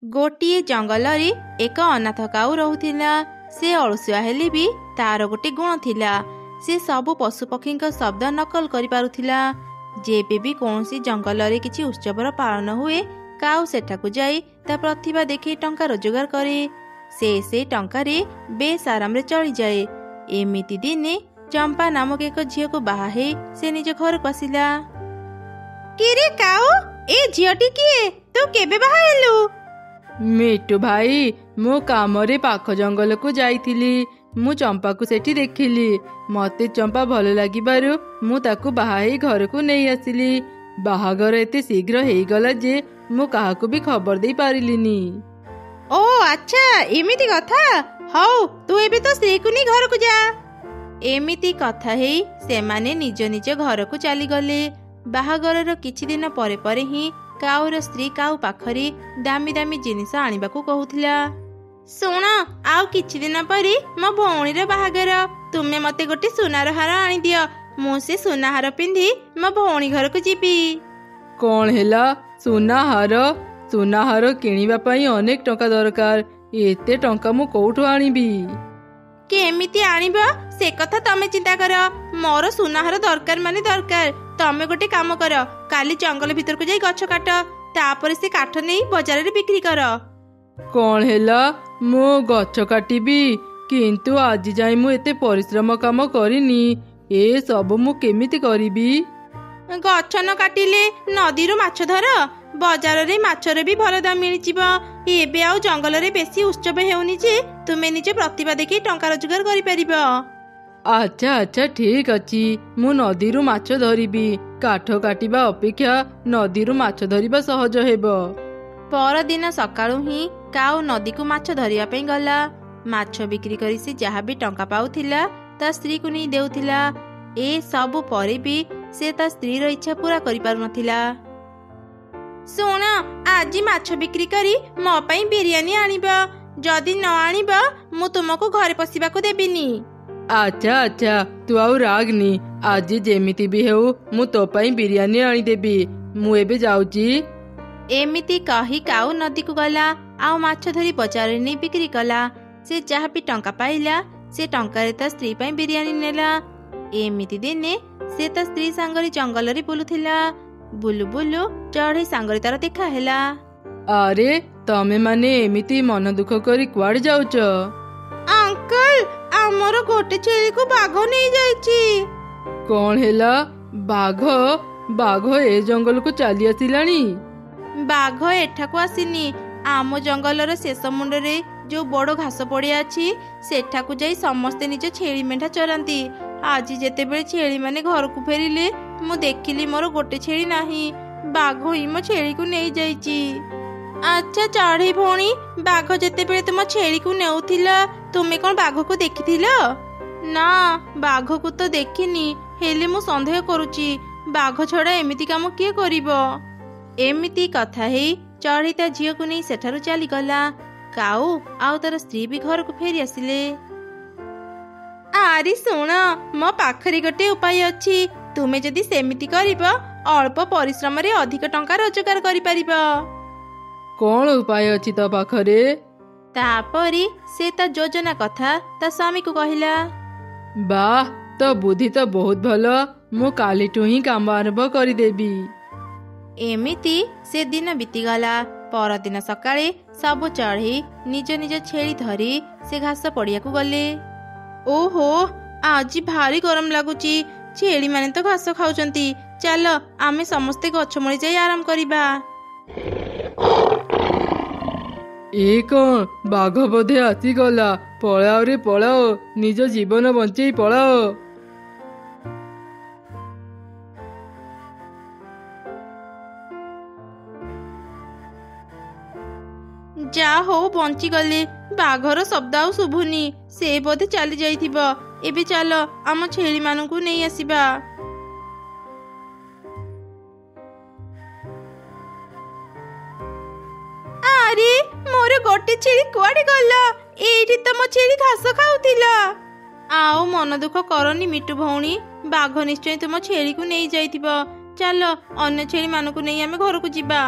गोटिए जंगल एक अनाथ काऊ रहुथिला। से अलसुआ हेले भी तार गोटे गुण थिला। से सबु पशुपक्षी शब्द नकल करि पारुथिला। जेबे भी कौनसी जंगल रे किछि उत्सवर पालन हुए काऊ सेठाकु जाई ता प्रतिभा देखि टंका रोजगार करे। से टंका रे बेस आराम रे चली जाए। एमिति दिने चंपा नामक एक झील को बाहा हे से निज घर को आसिला। किरे काऊ ए झीलटी किए तू केबे बाहा हेलु? मिट्टू भाई मु काम रे पाख जंगल को जाइथिली। मु चंपा को सेठी देखिली। मते चंपा भल लागिबारु मु ताकू बाहा हे घर को नहीं आसिली। बाहागर एते शीघ्र हेई गला जे मु काहाकू भी खबर दे पारिलिनी। ओ अच्छा एमिति कथा। हौ तू एबे तो स्त्री को नी घर को जा। एमिति कथा हेई से माने निज निज घर को चली गले। बाहागर किछि दिन परे परे ही काऊर स्त्री काऊ पाखरी दामी दामी जिनिस आनिबा को कहूथिला। सुण आउ किछि दिन परी मो भौणीर बाहागर। तुमे मते गोटे सुनार हार आनी दियो। मु से सुना हार पिंधी मो भौणी घर को जीबी। कौन हेला सुना हार? सुना हार किनिबा पई अनेक टंका दरकार। एते टंका मु कोठु आनिबी? केमिति आनिबो से कथा तमे चिंता कर। मोर सुनाहार दरकार माने दरकार। तमे गोटे काम कर, काली जंगल भीतर को जाई गछ काट, तापर से काठ नहीं बाजार रे बिक्री कर। कौन हेला मु गछ काटिबी, किंतु आज जाई मु एते परिश्रम काम करिनी। ए सब मु केमिति करिबी? गछ न काटिले नदी रो माछ धर। बाजार रे माछरे भी भल दाम मिल जिवो। एबे आउ जंगल रे बेसी उत्सव हेउनी जे तुमे निजे प्रतिभा देखि टंका रोजगार करि परिबो। अच्छा अच्छा ठीक अछि। मु नदी रो माछ धरिबी। काठ काटिबा अपेक्षा नदी रो माछ धरिबा सहज हेबो। पर दिन सकाळु ही काऊ नदी को माछ धरिया पे गला। माछ बिक्री करी से जहाँ भी टंका पाउथिला ता स्त्री को नहीं देउथिला। ए सबु परे भी से ता स्त्री रो इच्छा पूरा करि पारु नथिला। सुन आज माछ बिक्री करी मो पई बिरयानी आनिबा। जदि न आनिबा मु तुमको घरे पसिबा को देबिनी। अच्छा अच्छा तू आउ रागनी। आज जेमिति भी हेउ मु तो पई बिरयानी आनी देबी। मु एबे जाउची। एमिति कही काऊ नदी को गला आउ माछ धरी बाजार रे नहीं बिक्री कला। से जहाँ भी टंका पाइला से टंका रे ता स्त्री पई बिरयानी नेला। एमिति दिने से ता स्त्री सांगरी जंगल रे बुलुथिला। बुलु बुलु चढ़ई सांगरी तार देखा हेला। अरे तमे माने एमिति मन दुख करी कुआड जाउच? अंकल हमर गोटे छेली को बाघ नहीं जाईची। कौन हेला? बाघ? बाघ ए जंगल को चली आसिलानी? बाघ एठाको आसीनी। आम जंगल रो शेष मुंड रे जो बड़ घास पड़िया अछि सेठाकू जाई समस्ते निज छेली मेंढा चरांती। आज जेतेबेले छेली माने घर को फेरिले मु देखिली मोर गोटे छेली नाही। बाघ ही मो छेली को नहीं जाईची। अच्छा चढ़ई भौणी बाघ जेतेबेले तुम छेली को नेउथिला तुमे कोन बाघ को देखिथिला? ना बाघ को तो देखिनी, हेले मु संदेह करूची बाघ छड़ा एमिति काम किए करिवो। एमिति कथा हेई चढ़ई ता झील को नहीं सेठारु चली गला। काऊ आउ तार स्त्री भी घर को फेरी आसिले। आरी सुन मो पाखरी गोटे उपाय अछि। तुमे जदि सेमिति करिवो अल्प परिश्रम रे अधिक टंका रोजगार करि परिबो। कौन उपाय अछि तो पाखरे? तापरी से ता योजना कथा ता स्वामी को कहिला। वाह तो बुद्धि तो बहुत भलो। मु कालीठु ही काम आरंभ करि देबी। एमिति से दिन बीतीगला। पर दिन सकाळे सब चढ़ई निज निज छेली धरी से घास पड़िया को गले। ओहो आज भारी गरम लागुची। छेली माने तो घास खाउचंती। चल आमे समस्ते गछ मुळे जाई आराम करिबा। ए कौन बाघ बोधे आसीगला। पळाओ रे पळाओ, निज जीवन बंचेई पळाओ। जा हो बंची गले। बाघर शब्द आउ शुभुनी। से बोधे चली जाइथिबो। एबे चल आम छेली मानकू नहीं आसीबा। अरे मोर गोटे छेली कुआडे गला? एठी तो मो छेली घास खाउतिला। आओ मन दुख करनी मिट्टू भौणी। बाघ निश्चय तुम छेली को नहीं जाइथिबो। चल अन्य छेली मानकू नहीं आमे घर को जिबा।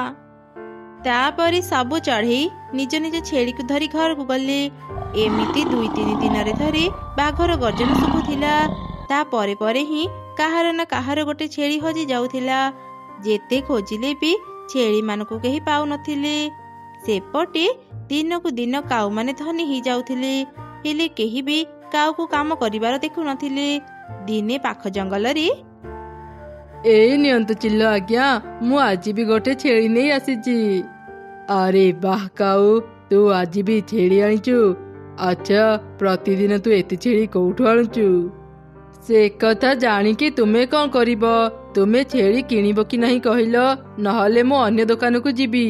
ତାପରେ ସବୁ ଚଢ଼େଇ ନିଜ ନିଜ ଛେଳିକୁ ଧରି ଘରକୁ ଗଲେ। ଏମିତି 2-3 ଦିନରେ ଧରି ବାଘର ଗର୍ଜନ ଶୁଭୁଥିଲା। ତାପରେ ପରେ ହିଁ କାହାର ନା କାହାର ଗୋଟେ ଛେଳି ହଜି ଯାଉଥିଲା। ଯେତେ ଖୋଜିଲେ ବି ଛେଳିମାନଙ୍କୁ କେହି ପାଉନଥିଲେ। ସେପଟେ ଦିନକୁ ଦିନ କାଉମାନେ ଧନୀ ହେଇଯାଉଥିଲେ, ହେଲେ କେହି ବି କାଉକୁ କାମ କରିବାର ଦେଖୁନଥିଲେ। ଦିନେ ପାଖ ଜଙ୍ଗଲରେ ଏଇ ନିଅନ୍ତୁ ଚିଲ ଆଜ୍ଞା, ମୁଁ ଆଜି ବି ଗୋଟେ ଛେଳି ନେଇ ଆସିଛି। ଆରେ ବାଃ କାଉ, ତୁ ଆଜି ବି ଛେଳି ଆଣିଛୁ? ଆଚ୍ଛା, ପ୍ରତିଦିନ ତୁ ଏତେ ଛେଳି କୋଉଠୁ ଆଣୁଛୁ? ସେ କଥା ଜାଣିକି ତୁମେ କ'ଣ କରିବ? ତୁମେ ଛେଳି କିଣିବ କି ନାହିଁ କହିଲ, ନହେଲେ ମୁଁ ଅନ୍ୟ ଦୋକାନକୁ ଯିବି।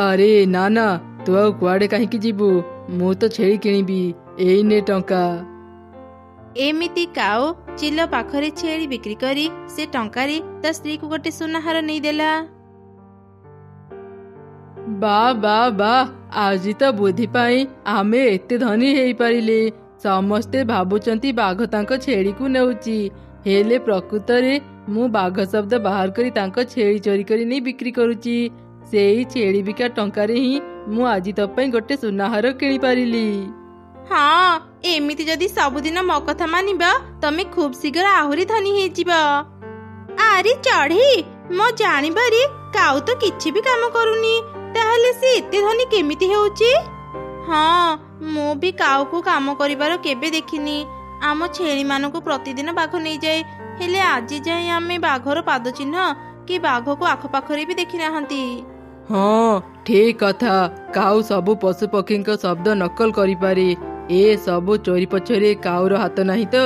ଆରେ ନା ନା, ତୁ ଆଉ କୁଆଡ଼େ କାହିଁକି ଯିବୁ? ମୁଁ ତ ଛେଳି କିଣିବି। ଏଇ ନେ ଟଙ୍କା। ଏମିତି କାଉ ଚିଲ ପାଖରେ ଛେଳି ବିକ୍ରି କରି ସେ ଟଙ୍କାରେ ତା ସ୍ତ୍ରୀକୁ ଗୋଟେ ସୁନାହାର ନେଇଦେଲା। ବା ବା ବା, ଆଜି ତ ବୁଦ୍ଧି ପାଇଁ ଆମେ ଏତେ ଧନୀ ହେଇପାରିଲେ। ସମସ୍ତେ ଭାବୁଛନ୍ତି ବାଘ ତାଙ୍କ ଛେଳିକୁ ନେଉଛି, ହେଲେ ପ୍ରକୃତରେ ମୁଁ ବାଘ ଶବ୍ଦ ବାହାର କରି ତାଙ୍କ ଛେଳି ଚୋରି କରି ନେଇ ବିକ୍ରି କରୁଛି। ସେଇ ଛେଳି ବିକା ଟଙ୍କାରେ ହିଁ ମୁଁ ଆଜି ତୋ ପାଇଁ ଗୋଟେ ସୁନାହାର କିଣିପାରିଲି। ହଁ, ଏମିତି ଯଦି ସବୁଦିନ ମୋ କଥା ମାନିବ, ତମେ ଖୁବ୍ ଶୀଘ୍ର ଆହୁରି ଧନୀ ହେଇଯିବ। ଆରେ ଚଢ଼େଇ, ମୋ ଜାଣିବାରେ କାଉ ତ କିଛି ବି କାମ କରୁନି, ତାହେଲେ ସେ ଏତେ ଧନୀ କେମିତି ହେଉଛି? ହଁ, ମୁଁ ବି କାଉକୁ କାମ କରିବାର କେବେ ଦେଖିନି। ଆମ ଛେଳିମାନଙ୍କୁ ପ୍ରତିଦିନ ବାଘ ନେଇଯାଏ, ହେଲେ ଆଜି ଯାଏଁ ଆମେ ବାଘର ପାଦ ଚିହ୍ନ କି ବାଘକୁ ଆଖପାଖରେ ବି ଦେଖି ନାହାନ୍ତି। ହଁ ଠିକ୍ କଥା, କାଉ ସବୁ ପଶୁ ପକ୍ଷୀଙ୍କ ଶବ୍ଦ ନକଲ କରିପାରେ। ଏ ସବୁ ଚୋରି ପଛରେ କାଉର ହାତ ନାହିଁ ତ?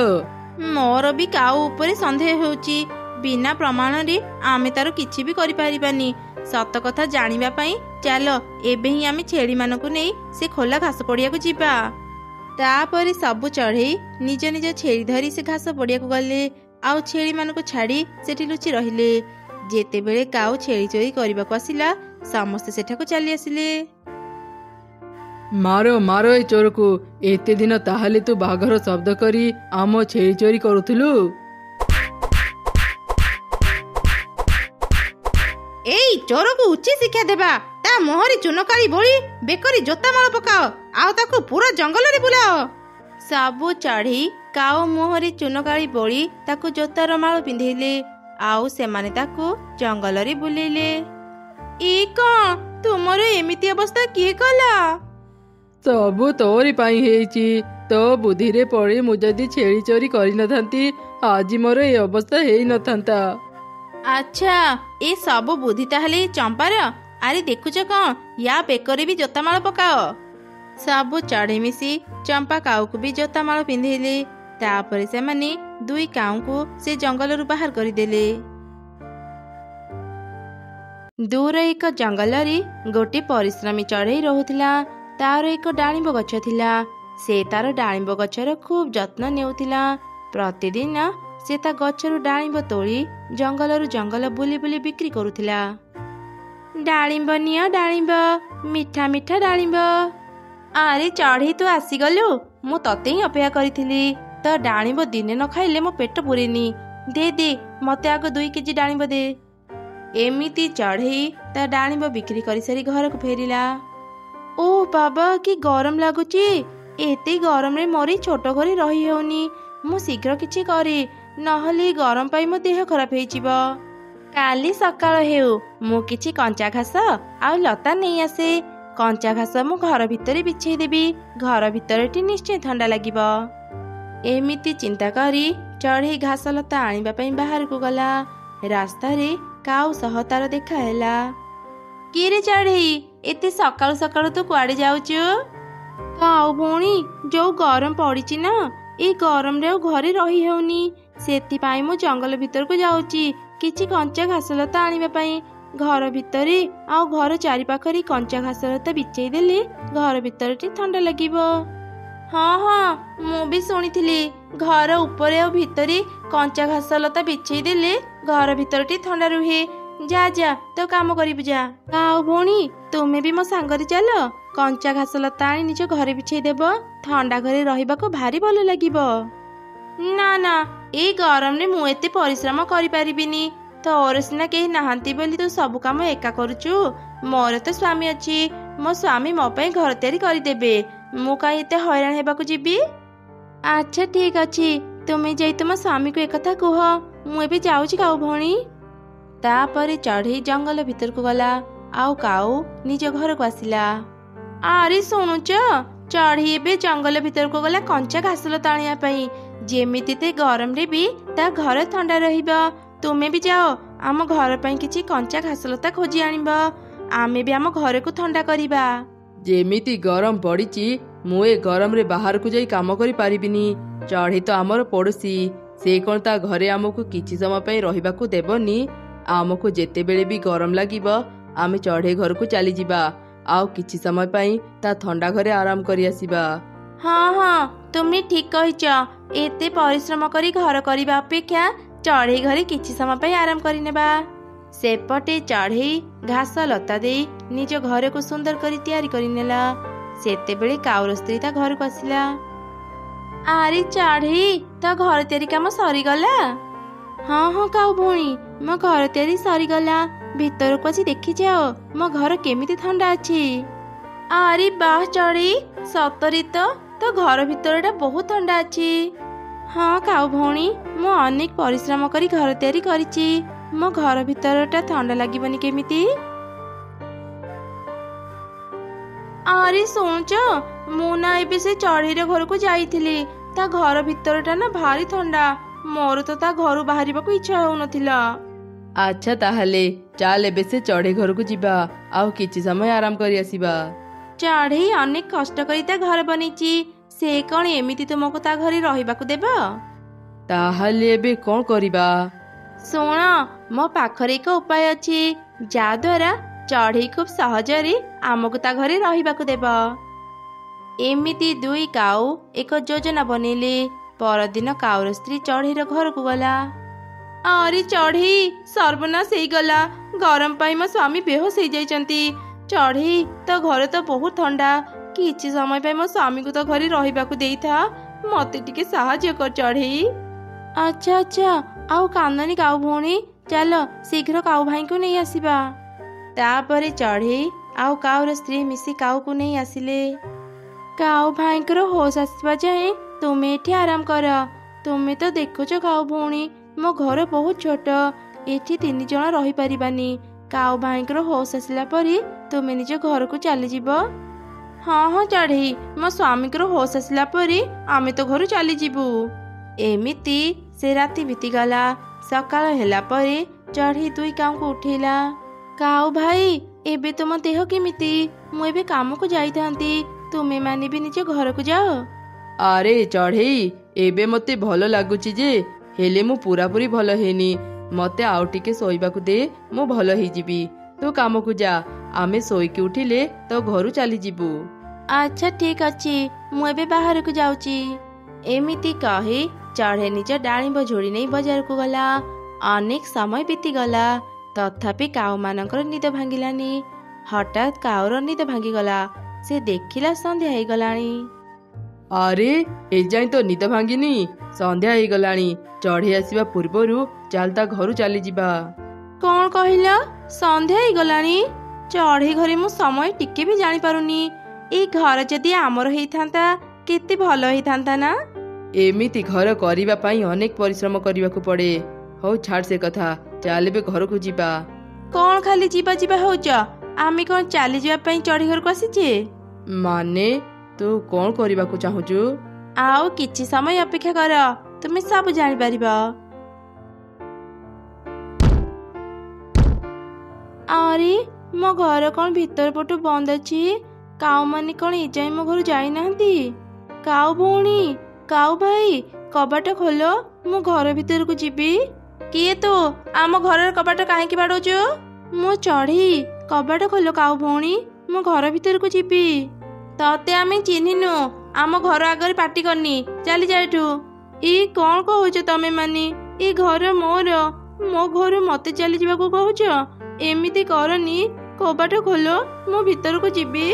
ମୋର ବି କାଉ ଉପରେ ସନ୍ଦେହ ହେଉଛି। ବିନା ପ୍ରମାଣରେ ଆମେ ତାର କିଛି ବି କରିପାରିବାନି। ସତ କଥା ଜାଣିବା ପାଇଁ ଚାଲ ଏବେ ହିଁ ଆମେ ଛେଳିମାନଙ୍କୁ ନେଇ ସେ ଖୋଲା ଘାସ ପଡ଼ିଆକୁ ଯିବା। ତାପରେ ସବୁ ଚଢ଼େଇ ନିଜ ନିଜ ଛେଳି ଧରି ସେ ଘାସ ପଡ଼ିଆକୁ ଗଲେ, ଆଉ ଛେଳିମାନଙ୍କୁ ଛାଡ଼ି ସେଠି ଲୁଚି ରହିଲେ। ଯେତେବେଳେ କାଉ ଛେଳି ଚୋରି କରିବାକୁ ଆସିଲା, ସମସ୍ତେ ସେଠାକୁ ଚାଲି ଆସିଲେ। ମାର ମାର ଏ ଚୋରକୁ। ଏତେ ଦିନ ତାହେଲେ ତୁ ବାଘର ଶବ୍ଦ କରି ଆମ ଛେଳି ଚୋରି କରୁଥିଲୁ? ଏଇ ଚୋରକୁ ଉଚିତ ଶିକ୍ଷା ଦେବା। ତା ମୁହଁରେ ଚୂନକାଳି ବୋଳି ବେକରେ ଜୋତା ମାଳ ପକାଅ, ଆଉ ତାକୁ ପୁରା ଜଙ୍ଗଲରେ ବୁଲାଅ। ସବୁ ଚଢ଼େଇ କାଉ ମୁହଁରେ ଚୂନକାଳି ବୋଳି ତାକୁ ଜୋତାର ମାଳ ପିନ୍ଧେଇଲେ, ଆଉ ସେମାନେ ତାକୁ ଜଙ୍ଗଲରେ ବୁଲେଇଲେ। ଏ କ'ଣ, ତୁମର ଏମିତି ଅବସ୍ଥା କିଏ କଲା? ସବୁ ତୋରି ପାଇଁ ହେଇଛି। ତୋ ବୁଦ୍ଧିରେ ପଡ଼ି ମୁଁ ଯଦି ଛେଳି ଚୋରି କରିନଥାନ୍ତି, ଆଜି ମୋର ଏ ଅବସ୍ଥା ହେଇନଥାନ୍ତା। ଆଚ୍ଛା, ଏ ସବୁ ବୁଦ୍ଧି ତାହେଲେ ଚମ୍ପାର? ଆରେ ଦେଖୁଛ କ'ଣ, ୟା ବେକରେ ବି ଜୋତାମାଳ ପକାଅ। ସବୁ ଚଢ଼େଇ ମିଶି ଚମ୍ପା କାଉକୁ ବି ଜୋତାମାଳ ପିନ୍ଧେଇଲେ। ତାପରେ ସେମାନେ 2 କାଉଙ୍କୁ ସେ ଜଙ୍ଗଲରୁ ବାହାର କରିଦେଲେ। ଦୂର ଏକ ଜଙ୍ଗଲରେ ଗୋଟେ ପରିଶ୍ରମୀ ଚଢ଼େଇ ରହୁଥିଲା। ତାର ଏକ ଡାଳିମ୍ବ ଗଛ ଥିଲା। ସେ ତାର ଡାଳିମ୍ବ ଗଛର ଖୁବ୍ ଯତ୍ନ ନେଉଥିଲା। ପ୍ରତିଦିନ ସେ ତା ଗଛରୁ ଡାଳିମ୍ବ ତୋଳି ଜଙ୍ଗଲରୁ ଜଙ୍ଗଲ ବୁଲି ବୁଲି ବିକ୍ରି କରୁଥିଲା। ଡାଳିମ୍ବ ନିଅ ଡାଳିମ୍ବ, ମିଠା ମିଠା ଡାଳିମ୍ବ। ଆରେ ଚଢ଼େଇ, ତୁ ଆସିଗଲୁ? ମୁଁ ତତେ ହିଁ ଅପେକ୍ଷା କରିଥିଲି। ତ ଡାଳିମ୍ବ ଦିନେ ନ ଖାଇଲେ ମୋ ପେଟ ପୁରେନି। ଦେ ଦେ, ମତେ ଆଗ 2 କେଜି ଡାଳିମ୍ବ ଦେ। ଏମିତି ଚଢ଼େଇ ତା ଡାଳିମ୍ବ ବିକ୍ରି କରିସାରି ଘରକୁ ଫେରିଲା। ଓ ବାବା, କି ଗରମ ଲାଗୁଛି। ଏତେ ଗରମରେ ମୋର ଛୋଟ ଘରେ ରହି ହେଉନି। ମୁଁ ଶୀଘ୍ର କିଛି କରେ, ନହେଲେ ଗରମ ପାଇଁ ମୋ ଦେହ ଖରାପ ହେଇଯିବ। କାଲି ସକାଳ ହେଉ, ମୁଁ କିଛି କଞ୍ଚା ଘାସ ଆଉ ଲତା ନେଇ ଆସେ। କଞ୍ଚା ଘାସ ମୁଁ ଘର ଭିତରେ ବିଛେଇ ଦେବି, ଘର ଭିତରଟି ନିଶ୍ଚୟ ଥଣ୍ଡା ଲାଗିବ। ଏମିତି ଚିନ୍ତା କରି ଚଢ଼େଇ ଘାସ ଲତା ଆଣିବା ପାଇଁ ବାହାରକୁ ଗଲା। ରାସ୍ତାରେ କାଉ ସହ ତାର ଦେଖା ହେଲା। କିରେ ଚଢ଼େଇ, ଏତେ ସକାଳୁ ସକାଳୁ ତୁ କୁଆଡ଼େ ଯାଉଛୁ? କାଉ ଭଉଣୀ, ଯୋଉ ଗରମ ପଡ଼ିଛି ନା, ଏଇ ଗରମରେ ଆଉ ଘରେ ରହି ହେଉନି। ସେଥିପାଇଁ ମୁଁ ଜଙ୍ଗଲ ଭିତରକୁ ଯାଉଛି କିଛି କଞ୍ଚା ଘାସ ଲତା ଆଣିବା ପାଇଁ। ଘର ଭିତରେ ଆଉ ଘର ଚାରିପାଖରେ କଞ୍ଚା ଘାସ ଲତା ବିଛେଇ ଦେଲେ ଘର ଭିତରଟି ଥଣ୍ଡା ଲାଗିବ। ହଁ ହଁ, ମୁଁ ବି ଶୁଣିଥିଲି ଘର ଉପରେ ଆଉ ଭିତରେ କଞ୍ଚା ଘାସ ଲତା ବିଛେଇ ଦେଲେ ଘର ଭିତରଟି ଥଣ୍ଡା ରୁହେ। ଯା ଯା, ତୋ କାମ କରିବୁ ଯା। କାଉ ଭଉଣୀ, ତୁମେ ବି ମୋ ସାଙ୍ଗରେ ଚାଲ। କଞ୍ଚା ଘାସ ଲତା ଆଣି ନିଜ ଘରେ ବିଛେଇ ଦେବ, ଥଣ୍ଡା ଘରେ ରହିବାକୁ ଭାରି ଭଲ ଲାଗିବ। ନା ନା, ଏଇ ଗରମରେ ମୁଁ ଏତେ ପରିଶ୍ରମ କରିପାରିବିନି। ତୋର ସିନା କେହି ନାହାନ୍ତି ବୋଲି ତୁ ସବୁ କାମ ଏକା କରୁଛୁ। ମୋର ତ ସ୍ୱାମୀ ଅଛି, ମୋ ସ୍ୱାମୀ ମୋ ପାଇଁ ଘର ତିଆରି କରିଦେବେ। ମୁଁ କାହିଁ ଏତେ ହଇରାଣ ହେବାକୁ ଯିବି? ଆଚ୍ଛା ଠିକ ଅଛି, ତୁମେ ଯାଇ ତୁମ ସ୍ୱାମୀକୁ ଏକଥା କୁହ। ମୁଁ ଏବେ ଯାଉଛି କାଉ ଭଉଣୀ। ତାପରେ ଚଢ଼େଇ ଜଙ୍ଗଲ ଭିତରକୁ ଗଲା, ଆଉ କାଉ ନିଜ ଘରକୁ ଆସିଲା। ଆରେ ଶୁଣୁଛ, ଚଢ଼େଇ ଏବେ ଜଙ୍ଗଲ ଭିତରକୁ ଗଲା କଞ୍ଚା ଘାସଲତା ଆଣିବା ପାଇଁ, ଯେମିତି ତେ ଗରମରେ ବି ତା ଘର ଥଣ୍ଡା ରହିବ। ତୁମେ ବି ଯାଅ, ଆମ ଘର ପାଇଁ କିଛି କଞ୍ଚା ଘାସଲତା ଖୋଜି ଆଣିବ। ଆମେ ବି ଆମ ଘରକୁ ଥଣ୍ଡା କରିବା। ଯେମିତି ଗରମ ପଡ଼ିଛି, ମୁଁ ଏ ଗରମରେ ବାହାରକୁ ଯାଇ କାମ କରିପାରିବିନି। ଚଢ଼େଇ ତ ଆମର ପଡ଼ୋଶୀ, ସେ କ'ଣ ତା ଘରେ ଆମକୁ କିଛି ସମୟ ପାଇଁ ରହିବାକୁ ଦେବନି? ଆମକୁ ଯେତେବେଳେ ବି ଗରମ ଲାଗିବ ଆମେ ଚଢ଼େଇ ଘରକୁ ଚାଲିଯିବା, ଆଉ କିଛି ସମୟ ପାଇଁ ତା ଥଣ୍ଡା ଘରେ ଆରାମ କରି ଆସିବା। ହଁ ହଁ, ତୁମେ ଠିକ କହିଛ। ଏତେ ପରିଶ୍ରମ କରି ଘର କରିବା ଅପେକ୍ଷା ଚଢ଼େଇ ଘରେ କିଛି ସମୟ ପାଇଁ ଆରାମ କରିନେବା। ସେପଟେ ଚଢ଼େଇ ଘାସ ଲତା ଦେଇ ନିଜ ଘରକୁ ସୁନ୍ଦର କରି ତିଆରି କରିନେଲା। ସେତେବେଳେ କାଉର ସ୍ତ୍ରୀ ତା ଘରକୁ ଆସିଲା। ଆରେ ଚଢ଼େଇ, ତ ଘର ତିଆରି କାମ ସରିଗଲା? ହଁ ହଁ କାଉ ଭଉଣୀ, ମୋ ଘର ତିଆରି ସରିଗଲା। ଭିତରକୁ ଆସି ଦେଖିଯାଅ ମୋ ଘର କେମିତି ଥଣ୍ଡା ଅଛି। ଆରେ ବାଃ ଚଢ଼େଇ, ସତରେ ତ ଘର ଭିତରଟା ବହୁତ ଥଣ୍ଡା ଅଛି। ହଁ କାଉ ଭଉଣୀ, ମୁଁ ଅନେକ ପରିଶ୍ରମ କରି ଘର ତିଆରି କରିଛି। ମୋ ଘର ଭିତରଟା ଥଣ୍ଡା ଲାଗିବନି କେମିତି? ଆରେ ଶୁଣୁଛ, ମୁଁ ନା ଏବେ ସେ ଚଢ଼େଇର ଘରକୁ ଯାଇଥିଲି। ତା ଘର ଭିତରଟା ନା ଭାରି ଥଣ୍ଡା। ମୋର ତ ତା ଘରୁ ବାହାରିବାକୁ ଇଚ୍ଛା ହେଉନଥିଲା। ଆଚ୍ଛା ତାହେଲେ ଚାଲ ଏବେ ସେ ଚଢ଼େଇ ଘରକୁ ଯିବା, ଆଉ କିଛି ସମୟ ଆରାମ କରି ଆସିବା। ଚଢ଼େଇ ଅନେକ କଷ୍ଟ କରି ତା ଘର ବନେଇଛି, ସେ କ'ଣ ଏମିତି ତୁମକୁ ତା ଘରେ ରହିବାକୁ ଦେବ? ତାହେଲେ ଏବେ କ'ଣ କରିବା? ଶୁଣ, ମୋ ପାଖରେ ଏକ ଉପାୟ ଅଛି, ଯାହାଦ୍ୱାରା ଚଢ଼େଇ ଖୁବ ସହଜରେ ଆମକୁ ତା ଘରେ ରହିବାକୁ ଦେବ। ଏମିତି ଦୁଇ କାଉ ଏକ ଯୋଜନା ବନେଇଲେ। ପରଦିନ କାଉର ସ୍ତ୍ରୀ ଚଢ଼େଇର ଘରକୁ ଗଲା। ଆରେ ଚଢ଼େଇ, ସର୍ବନାଶ ହେଇଗଲା। ଗରମ ପାଇଁ ମୋ ସ୍ୱାମୀ ବେହୋସ ହେଇଯାଇଛନ୍ତି। ଚଢ଼େଇ, ତ ଘରେ ତ ବହୁତ ଥଣ୍ଡା। କିଛି ସମୟ ପାଇଁ ମୋ ସ୍ୱାମୀକୁ ତ ଘରେ ରହିବାକୁ ଦେଇଥା। ମତେ ଟିକେ ସାହାଯ୍ୟ କର ଚଢ଼େଇ। ଆଚ୍ଛା ଆଚ୍ଛା, ଆଉ କାନ୍ଦନି କାଉ ଭଉଣୀ, ଚାଲ ଶୀଘ୍ର କାଉ ଭାଇଙ୍କୁ ନେଇ ଆସିବା। ତାପରେ ଚଢ଼େଇ ଆଉ କାଉର ସ୍ତ୍ରୀ ମିଶି କାଉକୁ ନେଇ ଆସିଲେ। କାଉ ଭାଇଙ୍କର ହୋସ ଆସିବା ଯାଏଁ ତୁମେ ଏଠି ଆରାମ କର। ତୁମେ ତ ଦେଖୁଛ କାଉ ଭଉଣୀ, ମୋ ଘର ବହୁତ ଛୋଟ, ଏଠି 3 ଜଣ ରହିପାରିବାନି। କାଉ ଭାଇଙ୍କର ହୋସ ଆସିଲା ପରେ ତୁମେ ନିଜ ଘରକୁ ଚାଲିଯିବ। ହଁ ହଁ ଚଢ଼େଇ, ମୋ ସ୍ୱାମୀଙ୍କର ହୋସ ଆସିଲା ପରେ ଆମେ ତ ଘରୁ ଚାଲିଯିବୁ। ଏମିତି ସେ ରାତି ବିତିଗଲା। ସକାଳ ହେଲା ପରେ ଚଢ଼େଇ ଦୁଇ କାଉଙ୍କୁ ଉଠେଇଲା। କାଉ ଭାଇ, ଏବେ ତୁମ ଦେହ କେମିତି? ମୁଁ ଏବେ କାମକୁ ଯାଇଥାନ୍ତି, ତୁମେ ମାନେ ବି ନିଜ ଘରକୁ ଯାଅ। ଆରେ ଚଢ଼େଇ, ଏବେ ମତେ ଭଲ ଲାଗୁଛି ଯେ, ହେଲେ ମୁଁ ପୁରାପୁରି ଭଲ ହେଇନି। ମତେ ଆଉ ଟିକେ ଶୋଇବାକୁ ଦେ, ମୁଁ ଭଲ ହେଇଯିବି। ତୁ କାମକୁ ଯା, ଆମେ ଶୋଇକି ଉଠିଲେ ତ ଘରୁ ଚାଲିଯିବୁ। ଆଚ୍ଛା ଠିକ ଅଛି, ମୁଁ ଏବେ ବାହାରକୁ ଯାଉଛି। ଏମିତି କହି ଚଢ଼େଇ ନିଜ ଡାଳିମ୍ବ ଝୋଳି ନେଇ ବଜାରକୁ ଗଲା। ଅନେକ ସମୟ ବିତିଗଲା, ତଥାପି କାଉମାନଙ୍କର ନିଦ ଭାଙ୍ଗିଲାନି। ହଠାତ୍ କାଉର ନିଦ ଭାଙ୍ଗିଗଲା। ସେ ଦେଖିଲା ସନ୍ଧ୍ୟା ହେଇଗଲାଣି। ଆରେ ଏଯାଏଁ ତ ନିଦ ଭାଙ୍ଗିନି, ସନ୍ଧ୍ୟା ହେଇଗଲାଣି। ଚଢ଼େଇ ଆସିବା ପୂର୍ବରୁ ଚାଲ ତା ଘରୁ ଚାଲିଯିବା। କ'ଣ କହିଲ? ସନ୍ଧ୍ୟା ହେଇଗଲାଣି? ଚଢ଼େଇ ଘରେ ମୁଁ ସମୟ ଟିକେ ବି ଜାଣିପାରୁନି। ଏଇ ଘର ଯଦି ଆମର ହେଇଥାନ୍ତା କେତେ ଭଲ ହେଇଥାନ୍ତା ନା? ଏମିତି ଘର କରିବା ପାଇଁ ଅନେକ ପରିଶ୍ରମ କରିବାକୁ ପଡ଼େ। ହଉ ଛାଡ଼ ସେ କଥା, ଚାଲ ଏବେ ଘରକୁ ଯିବା। କ'ଣ ଖାଲି ଯିବା ଯିବା ହଉଛ? ଆମେ କ'ଣ ଚାଲିଯିବା ପାଇଁ ଚଢ଼େଇ ଘରକୁ ଆସିଛେ? ମାନେ ତୁ କ'ଣ କରିବାକୁ ଚାହୁଁଛୁ? ଆଉ କିଛି ସମୟ ଅପେକ୍ଷା କର, ତୁମେ ସବୁ ଜାଣିପାରିବ। ଆରେ ମୋ ଘର କ'ଣ ଭିତର ପଟୁ ବନ୍ଦ ଅଛି? କାଉମାନେ କ'ଣ ଏଯାଏଁ ମୋ ଘରୁ ଯାଇନାହାନ୍ତି? କାଉ ଭଉଣୀ, କାଉ ଭାଇ, କବାଟ ଖୋଲ, ମୁଁ ଘର ଭିତରକୁ ଯିବି। କିଏ ତୁ? ଆମ ଘରର କବାଟ କାହିଁକି ବାଡ଼ଉଛୁ? ମୁଁ ଚଢ଼େଇ, କବାଟ ଖୋଲ କାଉ ଭଉଣୀ, ମୁଁ ଘର ଭିତରକୁ ଯିବି। ତତେ ଆମେ ଚିହ୍ନିନୁ, ଆମ ଘର ଆଗରେ ପାଟି କରନି, ଚାଲିଯା ଏଠୁ। କ'ଣ କହୁଛ ତମେ ମାନେ? ଏ ଘର ମୋର, ମୋ ଘରୁ ମତେ ଚାଲିଯିବାକୁ କହୁଛ? ଏମିତି କରନି, କବାଟ ଖୋଲ, ମୁଁ ଭିତରକୁ ଯିବି।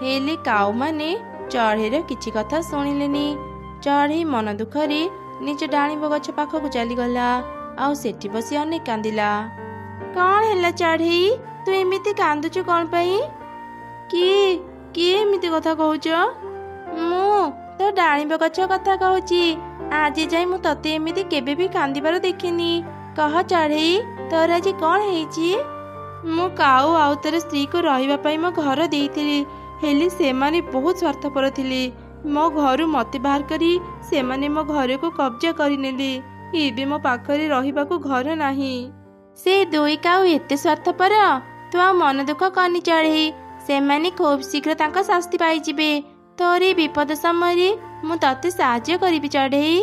ହେଲେ କାଉମାନେ ଚଢ଼େଇର କିଛି କଥା ଶୁଣିଲେନି। ଚଢ଼େଇ ମନ ଦୁଃଖରେ ନିଜ ଡାଳିମ୍ବ ଗଛ ପାଖକୁ ଚାଲିଗଲା ଆଉ ସେଠି ବସି ଅନେକ କାନ୍ଦିଲା। କ'ଣ ହେଲା ଚଢ଼େଇ, ତୁ ଏମିତି କାନ୍ଦୁଛୁ କ'ଣ ପାଇଁ? କିଏ ଏମିତି କଥା କହୁଛ? ମୁଁ ତ ଡାଳିମ୍ବ ଗଛ କଥା କହୁଛି। ଆଜି ଯାଇ ମୁଁ ତତେ ଏମିତି କେବେ ବି କାନ୍ଦିବାର ଦେଖିନି। କହ ଚଢ଼େଇ, ତୋର ଆଜି କ'ଣ ହେଇଛି? ମୁଁ କାଉ ଆଉ ତୋର ସ୍ତ୍ରୀକୁ ରହିବା ପାଇଁ ମୋ ଘର ଦେଇଥିଲି, ହେଲେ ସେମାନେ ବହୁତ ସ୍ୱାର୍ଥପର ଥିଲେ। ମୋ ଘରୁ ମତେ ବାହାର କରି ସେମାନେ ମୋ ଘରକୁ କବ୍ଜା କରିନେଲେ। ଏବେ ମୋ ପାଖରେ ରହିବାକୁ ଘର ନାହିଁ। ସେ ଦୁଇ କାଉ ଏତେ ସ୍ୱାର୍ଥପର? ତୁ ଆଉ ମନ ଦୁଃଖ କରନି ଚଢ଼େଇ, ସେମାନେ ଖୁବ୍ ଶୀଘ୍ର ତାଙ୍କ ଶାସ୍ତି ପାଇଯିବେ। ତୋର ଏ ବିପଦ ସମୟରେ ମୁଁ ତତେ ସାହାଯ୍ୟ କରିବି ଚଢ଼େଇ।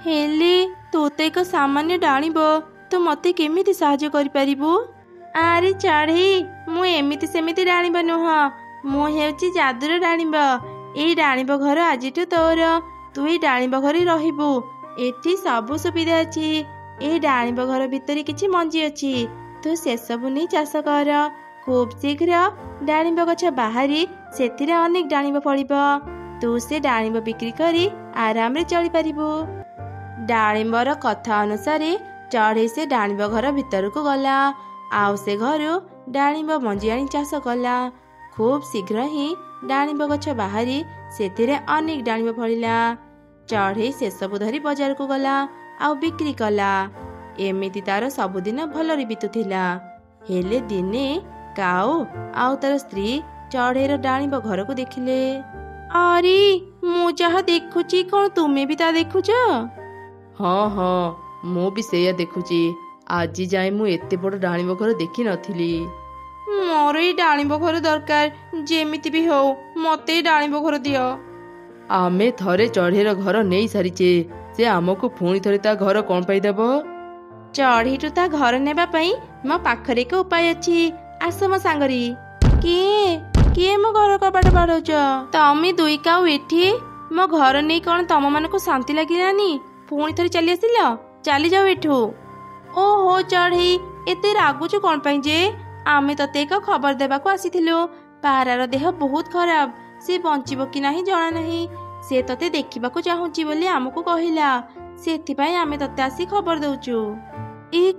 ହେଲେ ତୁ ତ ଏକ ସାମାନ୍ୟ ଡାଳିମ୍ବ, ତୁ ମତେ କେମିତି ସାହାଯ୍ୟ କରିପାରିବୁ? ଆରେ ଚଢ଼େଇ, ମୁଁ ଏମିତି ସେମିତି ଡାଳିମ୍ବ ନୁହଁ, ମୁଁ ହେଉଛି ଯାଦୁର ଡାଳିମ୍ବ। ଏଇ ଡାଳିମ୍ବ ଘର ଆଜିଠୁ ତୋର। ତୁ ଏଇ ଡାଳିମ୍ବ ଘରେ ରହିବୁ। ଏଠି ସବୁ ସୁବିଧା ଅଛି। ଏଇ ଡାଳିମ୍ବ ଘର ଭିତରେ କିଛି ମଞ୍ଜି ଅଛି, ତୁ ସେସବୁ ନେଇ ଚାଷ କର। ଖୁବ୍ ଶୀଘ୍ର ଡାଳିମ୍ବ ଗଛ ବାହାରି ସେଥିରେ ଅନେକ ଡାଳିମ୍ବ ଫଳିବ। ତୁ ସେ ଡାଳିମ୍ବ ବିକ୍ରି କରି ଆରାମରେ ଚଳିପାରିବୁ। ଡାଳିମ୍ବର କଥା ଅନୁସାରେ ଚଢ଼େଇ ସେ ଡାଳିମ୍ବ ଘର ଭିତରକୁ ଗଲା, ଆଉ ସେ ଘରୁ ଡାଳିମ୍ବ ମଞ୍ଜି ଆଣି ଚାଷ କଲା। ଖୁବ୍ ଶୀଘ୍ର ହିଁ ଡାଳିମ୍ବ ଗଛ ବାହାରି ସେଥିରେ ଅନେକ ଡାଳିମ୍ବ ଫଳିଲା। ଚଢ଼େଇ ସେସବୁ ଧରି ବଜାରକୁ ଗଲା ଆଉ ବିକ୍ରି କଲା। ଏମିତି ତାର ସବୁଦିନ ଭଲରେ ବିତୁଥିଲା। ହେଲେ ଦିନେ କାଉ ଆଉ ତାର ସ୍ତ୍ରୀ ଚଢ଼େଇର ଡାଳିମ୍ବ ଘରକୁ ଦେଖିଲେ। ଆରେ, ମୁଁ ଯାହା ଦେଖୁଛି କ'ଣ ତୁମେ ବି ତା ଦେଖୁଛ? ହଁ, ମୁଁ ବି ସେଇଆ ଦେଖୁଛି। ଆଜି ଯାଏ ମୁଁ ଏତେ ବଡ଼ ଡାଳିମ୍ବ ଘର ଦେଖିନଥିଲି। ମୋର ଏଇ ଡାଳିମ୍ବ ଘର ଦରକାର, ଯେମିତି ବି ହଉ ମତେ ଏଇ ଡାଳିମ୍ବ ଘର ଦିଅ। ଆମେ ଥରେ ଚଢ଼େଇର ଘର ନେଇ ସାରିଛେ, ସେ ଆମକୁ ପୁଣି ଥରେ ତା ଘର କ'ଣ ପାଇଁ ଦେବ? ଚଢ଼େଇଠୁ ତା ଘର ନେବା ପାଇଁ ମୋ ପାଖରେ ଏକ ଉପାୟ ଅଛି। ଆସ ମୋ ସାଙ୍ଗରେ। କିଏ ମୋ ଘର କବାଟ ବାଡ଼ଉଛ? ତମେ ଦୁଇ କାଉ ଏଠି ମୋ ଘର ନେଇ କ'ଣ ତମମାନଙ୍କୁ ଶାନ୍ତି ଲାଗିଲାନି? ପୁଣି ଥରେ ଚାଲି ଆସିଲ? ଚାଲିଯାଉ ଏଠୁ। ଓହୋ ଚଢ଼େଇ, ଏତେ ରାଗୁଛୁ କ'ଣ ପାଇଁ ଯେ? ଆମେ ତତେ ଏକ ଖବର ଦେବାକୁ ଆସିଥିଲୁ। ପାରାର ଦେହ ବହୁତ ଖରାପ, ସେ ବଞ୍ଚିବ କି ନାହିଁ ଜଣା ନାହିଁ। ସେ ତତେ ଦେଖିବାକୁ ଚାହୁଁଛି ବୋଲି ଆମକୁ କହିଲା, ସେଥିପାଇଁ ଆମେ ତତେ ଆସି ଖବର ଦଉଛୁ।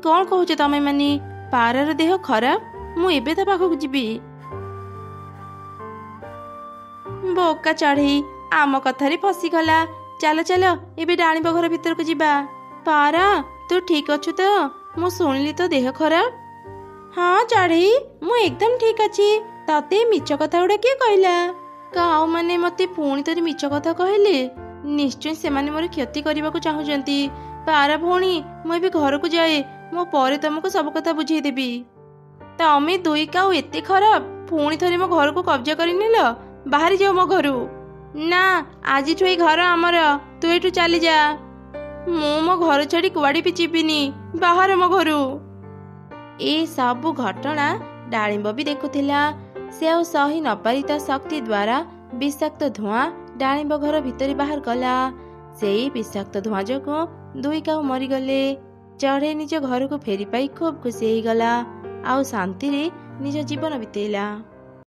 କ'ଣ କହୁଛ ତମେ ମାନେ? ପାରାର ଦେହ ଖରାପ? ମୁଁ ଏବେ ତା ପାଖକୁ ଯିବି। ବୋକା ଚଢ଼େଇ ଆମ କଥାରେ ଫସିଗଲା। ଚାଲ ଏବେ ଡାଳିମ୍ବ ଘର ଭିତରକୁ ଯିବା। ପାରା, ତୁ ଠିକ ଅଛୁ ତ? ମୁଁ ଶୁଣିଲି ତ ଦେହ ଖରାପ। ହଁ ଚଢ଼େଇ, ମୁଁ ଏକଦମ ଠିକ ଅଛି। ତତେ ମିଛ କଥା ଗୁଡ଼ା କିଏ କହିଲା? କାଉ ମାନେ ମତେ ପୁଣି ଥରେ ମିଛ କଥା କହିଲେ। ନିଶ୍ଚୟ ସେମାନେ ମୋର କ୍ଷତି କରିବାକୁ ଚାହୁଁଛନ୍ତି। ପାରା ଭଉଣୀ, ମୁଁ ଏବେ ଘରକୁ ଯାଏ, ମୁଁ ପରେ ତମକୁ ସବୁ କଥା ବୁଝେଇଦେବି। ତମେ ଦୁଇ କାଉ ଏତେ ଖରାପ, ପୁଣି ଥରେ ମୋ ଘରକୁ କବ୍ଜା କରିନେଲ। ବାହାରି ଯାଉ ମୋ ଘରୁ। ନା, ଆଜିଠୁ ଏଇ ଘର ଆମର, ତୁ ଏଠୁ ଚାଲିଯା। ମୁଁ ମୋ ଘର ଛାଡ଼ି କୁଆଡ଼େ ବି ଯିବିନି, ବାହାର ମୋ ଘରୁ। ଏଇ ସବୁ ଘଟଣା ଡାଳିମ୍ବ ବି ଦେଖୁଥିଲା। ସେ ଆଉ ସହି ନପାରି ତା ଶକ୍ତି ଦ୍ୱାରା ବିଷାକ୍ତ ଧୂଆଁ ଡାଳିମ୍ବ ଘର ଭିତରେ ବାହାର କଲା। ସେଇ ବିଷାକ୍ତ ଧୂଆଁ ଯୋଗୁଁ ଦୁଇ କାଉ ମରିଗଲେ। ଚଢ଼େଇ ନିଜ ଘରକୁ ଫେରି ପାଇ ଖୁବ୍ ଖୁସି ହେଇଗଲା ଆଉ ଶାନ୍ତିରେ ନିଜ ଜୀବନ ବିତେଇଲା।